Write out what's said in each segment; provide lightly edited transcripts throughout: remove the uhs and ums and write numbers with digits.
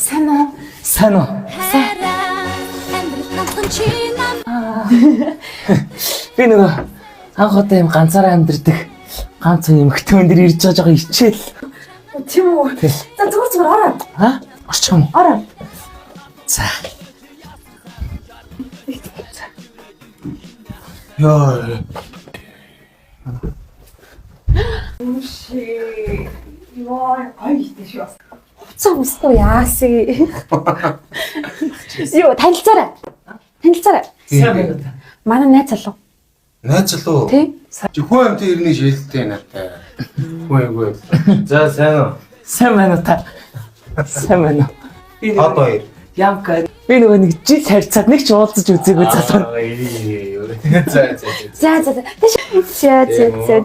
Сайн уу? Сайн уу? Би нөгөө анх удаа юм ганцаараа амьдэрдэг ганц эмэгтэй хүн дээр ирж байгаа ичээл. Тийм үү? За зүгээр ороо. Аа? Орчих юм уу? Ороо. За. Яа. Үши. Яа, айдэ шүү. Хуцаа өстөө яаси. Юу, танилцаарай. Сайн байна уу? Манай найз залуу. Найз залуу. Тий? Чи хүн амт ирний шилдэлтэй надтай. Хөөе. За сайн уу? Сайн байна уу та? Сайн байна уу? Би Хад хоёр. Ямка. Би нөгөө нэг жил харьцаад нэг ч уулзаж үзээгүй залуу. За. За.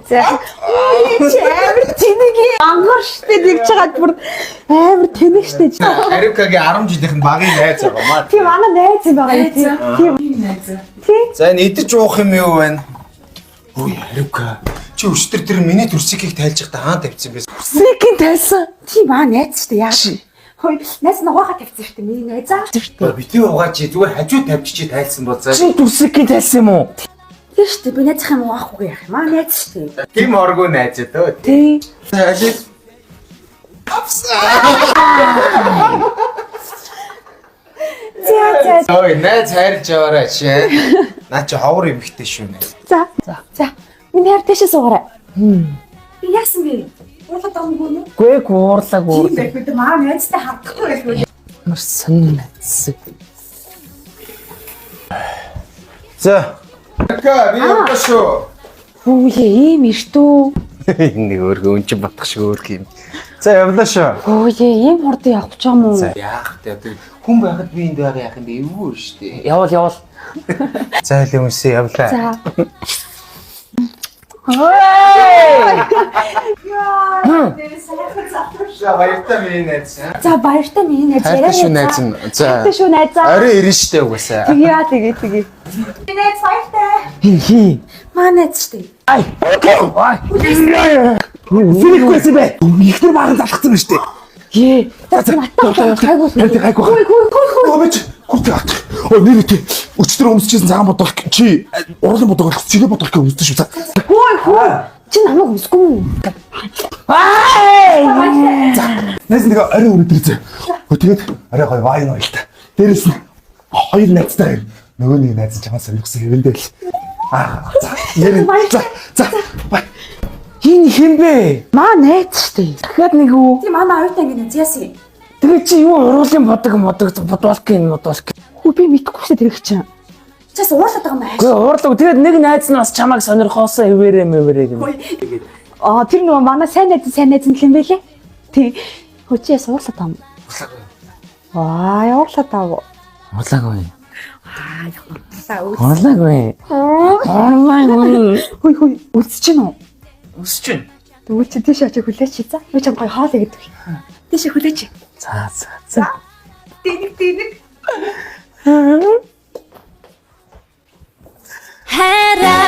За. Амар тэнэг ангар штэ дэгж чагаад бүр амар тэнэг штэ. Аривкагийн 10 жилийнхэн багын найз байгаа маа. Тийм манай найз юм байгаа. Тийм найз. Тийм. За энэ идэж уух юм юу байна? Ой, Аривка. Чи өчтөр тэр миний төрсгийг тайлж байхдаа хаан тавьчихсан байсан. Сикийн тайсан. Тийм найз штэ яа. Хөөе, найз нугаагаа тавьсан штэ. Миний найзаа. Битгий угаа чи зүгээр хажуу тавьчих чи тайлсан боцоо. Чи дүрсикийн тайсан юм уу? Тийм штэ. Би найзах юм уухгүй яах юм аа найз штэ. Тим оргоо найз дөө. Тий. Ажил. Апса. За. Ой, найз хайрж яваарай чи. Наа чи ховор эмхтэй шүү нэ. За. Миний хайр тэшээ суугаарай. Би яасан бэ? Уурлаад байгаа юм уу? Гүй гуурлаг Тийм уурлаг. байх бид маа найзтай хардахгүй байх. Ямар сонин найз. За. Ка, би явах шүү. Үгүй ийм иртүү. Нэг өөргөө өнчин батгах шиг өөрх юм. За явлаа шүү. Үгүй ийм хурд явах ч юм уу? За яах вэ? Тэр хүн байхад би энд байгаа яах юм бэ? Эвгүй шүү дээ. Явал. За л юмсээ явлаа. За. За баяртай миний найз. За баяртай миний найз. Хайртай шүү найз нь. За. Хайртай шүү найзаа. Орой ирнэ штэ угаасаа. Тэгээ. Миний найз баяртай. Хи. Маа найз штэ. Ай. Филиппээс бэ. Ихтер баган залхсан байна штэ. Ээ. За натаа гайгүй. Хөөе. Омч. Хүүтэй ат. Ой нэрээ. Өчтөр өмсчихсэн цагаан бодол чи урлан бодол чигээ бодол гэх өмсдөг шүү. Хөөе. Чи намайг өмсгөө юм. Найз нэг орой өрөдөр зэ. Тэгээд орой гой вайн ойл та. Дээрэс нь хоёр найзтай. Нөгөө нэг найз чамаас сонирхсан хэвэндээ л. За. За. Хин хэмбэ? Маа найз штэ. Дахиад нэг үү? Тийм манай хоёртай ингэ найз яасан. Тэгээ чи юу уруулын бодволк юм. Хөө би мэдгүй штэ тэрэг чинь. Чаас уурлаад байгаа юм байна. Гүй уурлаг. Тэгээд нэг найз нь бас чамайг сонирхоосоо хэвээрээ юм. Тэр нөгөө манай сайн найз нь л юм байлээ. Тий. Хүчээс уурлаад байгаа юм. Уурлаад байгаа. Уурлаагүй. Яхаа. Уурлаагүй. Хөөе. Үлсэж гин үү? Өсч байна. Тэгвэл чи тийш очиж хүлээч за. Би чам гоё хоол игээд. Тийш хүлээч. За. Тэнэг. Хара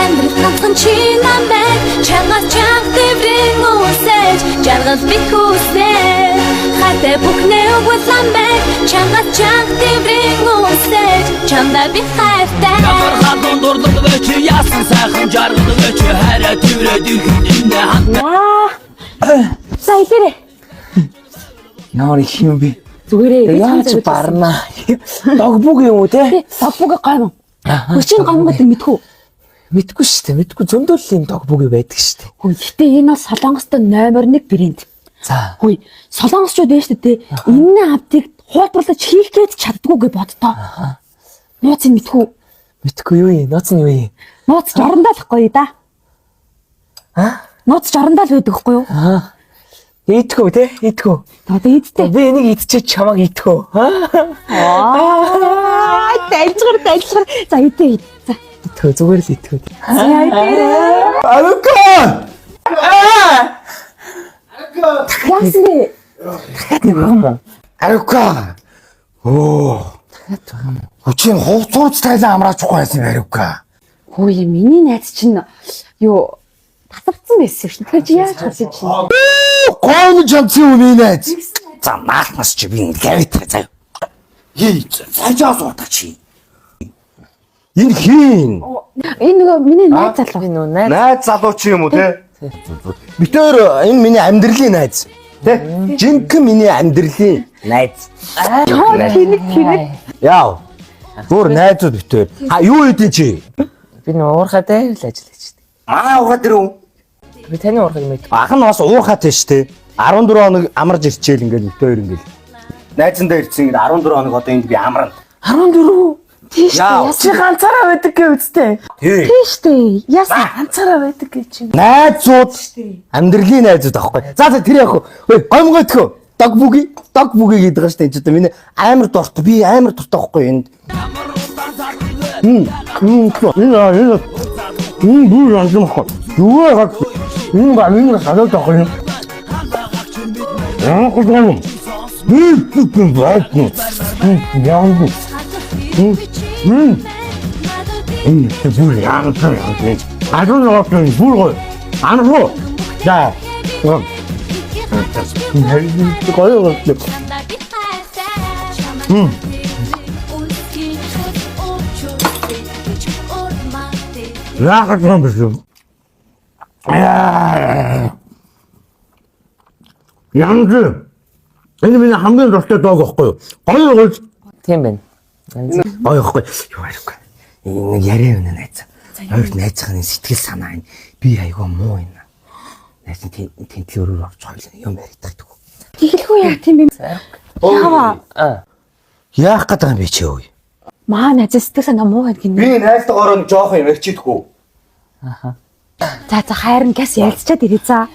амьдрал ганцхан чи намайг чамаас чанга дэврэн үсэж жаргал би хүсээ хатэ бүхнээ өгүүлэмэй чамаас чанга дэврэн үсэж чамда би хайртай Ямар дундурлаг өч яасан сайхан жаргал өч хараа төврөд ихэнд хамт За илэрэ. Ямар их юм бэ? Зүгээрээ Яаж барна? Догбуг юм уу те? Догбуг гайм. Хүчин гам гэдэг мэдхүү. Мэдгүй шүү дээ. Мэдгүй зөндөл юм догбуг байдаг шүү дээ. Хөөе. Гэтэ энэ бол Солонгостой номер 1 брэнд. За. Хөөе. Солонгосчууд дээ шүү дээ. Энэ автыг хуулбарлаж хийх гээд чаддгүй гэж боддоо. Нууц нь мэдхүү. Мэдгүй юу юм? Нууц нь юу юм? Нууц жорондоо л ихгүй да. Нууц жорондоо л байдаг хгүй юу? Идэггүй те? Идэггүй. Одоо идтэй. Би энийг идчихэж чамайг идэггүй. Дайлцгаар. За идээ. За. Идэггүй зүгээр л идэггүй. Арука! Яасан бэ? Дахиад нэг юм уу? Арука! Оо. Хүчин хувцууц тайлан амраачгүй байсан Арука. Хөөе миний найз чинь юу тасавцсан байсан шүү. Тэгэхээр чи яаж хасаж чинь? Гооны чамцсан үний найз. За наалтнаас чи би лавит заяа. Хий цаашаа суурдаг чи. Энэ хийн. Энэ нөгөө миний найз залуу. Энэ нөө Найз залуу чи юм уу те? битээр энэ миний амьдралын найз. Тэ? Жинхэнэ миний амьдралын найз. Тэнэг. Яав. Өөр найзууд битээр. Юу хийдин чи? Би нэг уурхай дээр л ажиллаж штеп. Манай уурхай дээр үү? Би таны уурхайг мэд. Ах нь бас уурхайтай штэ. 14 хоног амарж ирчээл ингээл битээр ингээл. Найзандаа ирсэн ингээд 14 хоног одоо энд би амарна. 14. Тийш Яа. Чи ганцаараа байдаг гэ үстэй. Тий. тийш дээ. Яасан. Ганцаараа байдаг гэж чинь. Найзууд амьдралын найзууд аахгүй. За тэр яг хөө гомгойтхөө. Дог бүги гэдэг байгаа штэ. Одоо миний амар дурт. Би амар дуртай байхгүй энд. Бүр янзмах. Юу яг энэ байна садаа тохоо. Аа гоо. Бүгд баатна. Яан. Бүр яан цаа. 아주 좋았어요. 불고 안 하고 자 거요 야 같은 무슨 야 양주 ini миний хамгийн дуртай дог байхгүй юу? Гоё Тийм байна. гоё байхгүй юу аахгүй. Нэг яриа өнө найз. Хоёр найзхны сэтгэл санаа энэ би айгаа муу юм. Найз тэнтлөөрөөр авч хойлоо юм яригддаг. Тэгэлгүй яа тийм юм. Яава. Яах гэдэг юм бэ чи өө? Маа найз сэтгэл санаа муу гэнэ. Би найзтайгаараа жоох юм ярьчихдаггүй. За хайрын газ ярилцчаад ирээ за.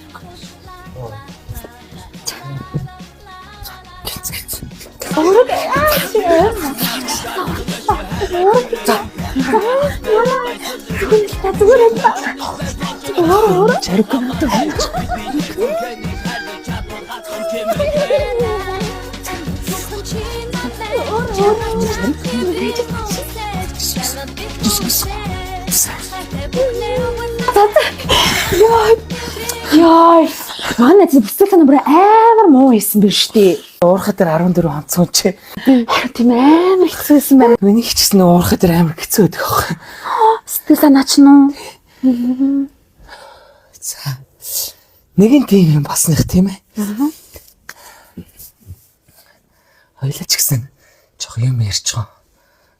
Яа. Манай сэтгэл санаа бүр амар муу байсан биш үү? Уурхай дээр 14 онцгой чи. Тийм амар хэцүүсэн байна. Миний ч гэсэн уурхай дээр амар хэцүү байдаг аахгүй. Сэтгэл санаа ч нүү. За. Нэгэн тийм юм басных тийм ээ. Хоёлаа ч гэсэн жоо юм ярьчихоо.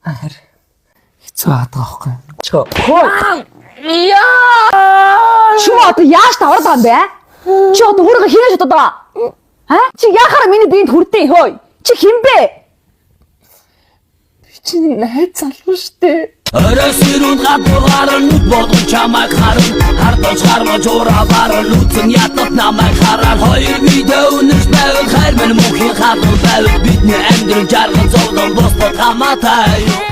Харин хэцүү аадаг аахгүй. Чөө. Чи одоо яаж тавраад байгаа юм бэ? Чи одоо өөрөө хинэж удаад байгаа. Чи яхаар миний биед хүрдээ хөөе. Чи хин бэ? Чи найз залуу штэ. Өрөөсөрөнд гадуугаар нүд бодон чамайг харна. Хардаж гаргаж ураагаар лүцэн ятнат намайг хараад хоёр видео өнөж байвал хайр минь мөнхийн хатуу байвал бидний амьдрал жаргал зовлон босдод хамаатай.